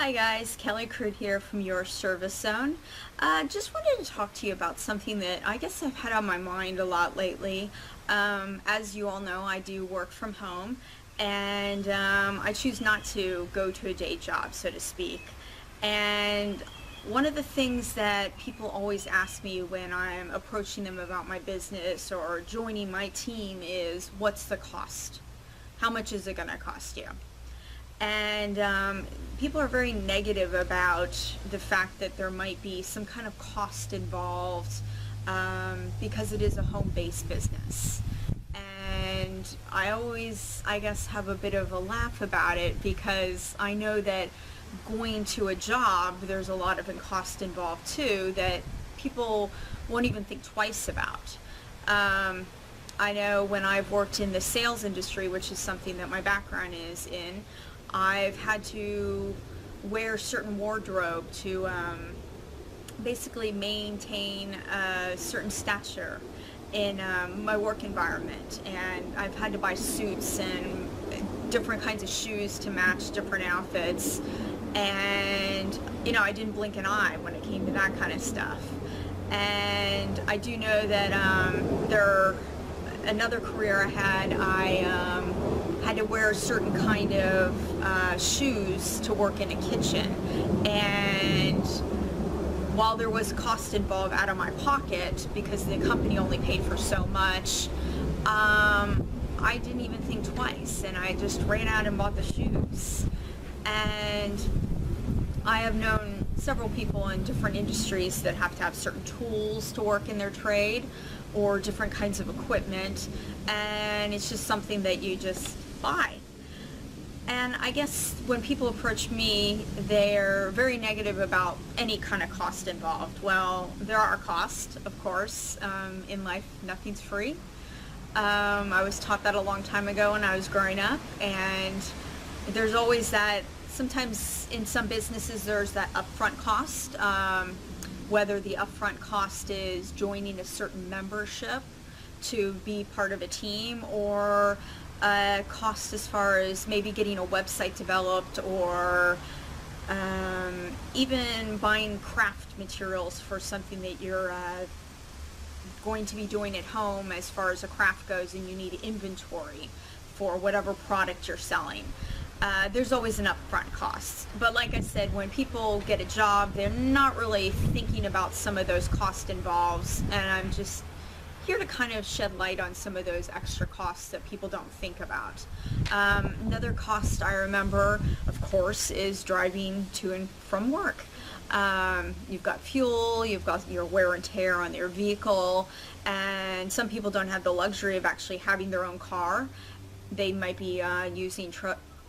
Hi guys, Kelly Croot here from your service zone. Just wanted to talk to you about something that I guess I've had on my mind a lot lately. As you all know, I do work from home, and I choose not to go to a day job, so to speak. And one of the things that people always ask me when I'm approaching them about my business or joining my team is, what's the cost? How much is it going to cost you? And people are very negative about the fact that there might be some kind of cost involved because it is a home-based business. And I always, I guess, have a bit of a laugh about it because I know that going to a job, there's a lot of cost involved too that people won't even think twice about. I know when I've worked in the sales industry, which is something that my background is in, I've had to wear certain wardrobe to basically maintain a certain stature in my work environment, and I've had to buy suits and different kinds of shoes to match different outfits, and I didn't blink an eye when it came to that kind of stuff. And I do know that another career I had to wear a certain kind of shoes to work in a kitchen, and while there was cost involved out of my pocket because the company only paid for so much, I didn't even think twice, and I just ran out and bought the shoes. And I have known several people in different industries that have to have certain tools to work in their trade or different kinds of equipment, and it's just something that you just buy. And I guess when people approach me, they're very negative about any kind of cost involved. Well, there are costs, of course. In life, nothing's free. I was taught that a long time ago when I was growing up, and there's always that. Sometimes in some businesses there's that upfront cost, whether the upfront cost is joining a certain membership to be part of a team, or cost as far as maybe getting a website developed, or even buying craft materials for something that you're going to be doing at home as far as a craft goes, and you need inventory for whatever product you're selling. There's always an upfront cost. But like I said, when people get a job, they're not really thinking about some of those costs involved, and I'm just here to kind of shed light on some of those extra costs that people don't think about. Another cost I remember, of course, is driving to and from work. You've got fuel, you've got your wear and tear on your vehicle, and some people don't have the luxury of actually having their own car. They might be using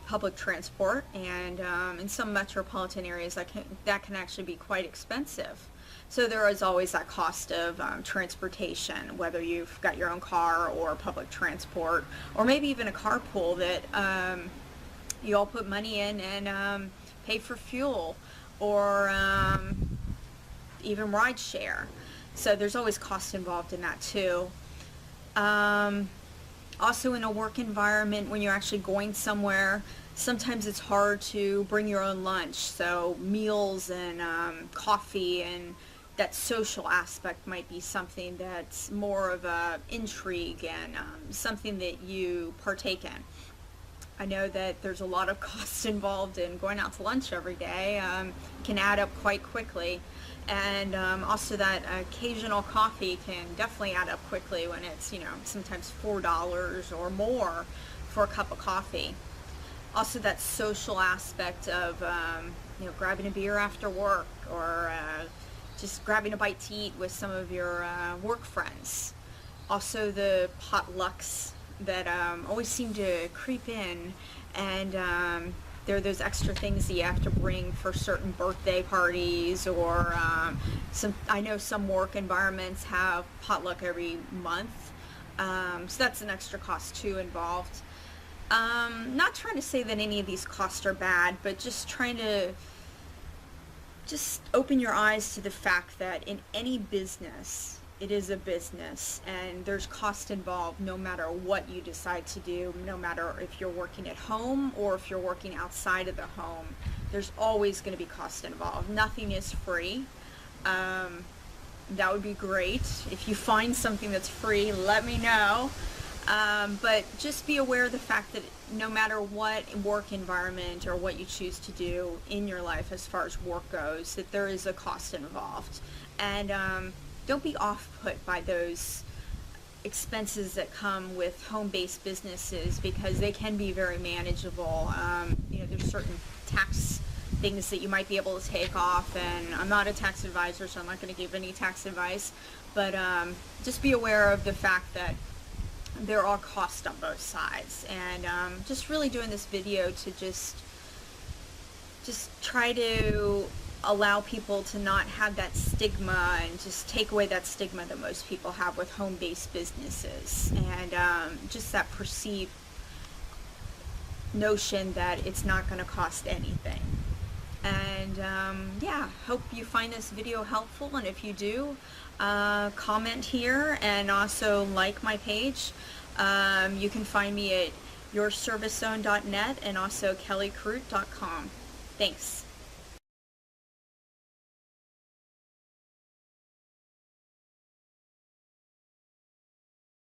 public transport, and in some metropolitan areas that can actually be quite expensive. So there is always that cost of transportation, whether you've got your own car or public transport, or maybe even a carpool that you all put money in and pay for fuel, or even ride share. So there's always cost involved in that too. Also, in a work environment, when you're actually going somewhere, sometimes it's hard to bring your own lunch. So meals and coffee and that social aspect might be something that's more of a intrigue and something that you partake in. I know that there's a lot of costs involved in going out to lunch every day. Can add up quite quickly. And also that occasional coffee can definitely add up quickly when it's, sometimes $4 or more for a cup of coffee. Also that social aspect of, grabbing a beer after work, or just grabbing a bite to eat with some of your work friends. Also the potlucks that always seem to creep in, and there are those extra things that you have to bring for certain birthday parties, or I know some work environments have potluck every month, so that's an extra cost too involved. Not trying to say that any of these costs are bad, but just trying to just open your eyes to the fact that in any business, it is a business and there's cost involved no matter what you decide to do, no matter if you're working at home or if you're working outside of the home. There's always going to be cost involved. Nothing is free. That would be great. If you find something that's free, let me know. But just be aware of the fact that no matter what work environment or what you choose to do in your life as far as work goes, that there is a cost involved. And don't be off-put by those expenses that come with home-based businesses, because they can be very manageable. There's certain tax things that you might be able to take off, and I'm not a tax advisor, so I'm not going to give any tax advice, but just be aware of the fact that there are costs on both sides. And just really doing this video to just try to allow people to not have that stigma, and just take away that stigma that most people have with home-based businesses, and just that perceived notion that it's not going to cost anything. And yeah, hope you find this video helpful, and if you do, comment here and also like my page. You can find me at yourservicezone.net and also kellycroot.com. Thanks.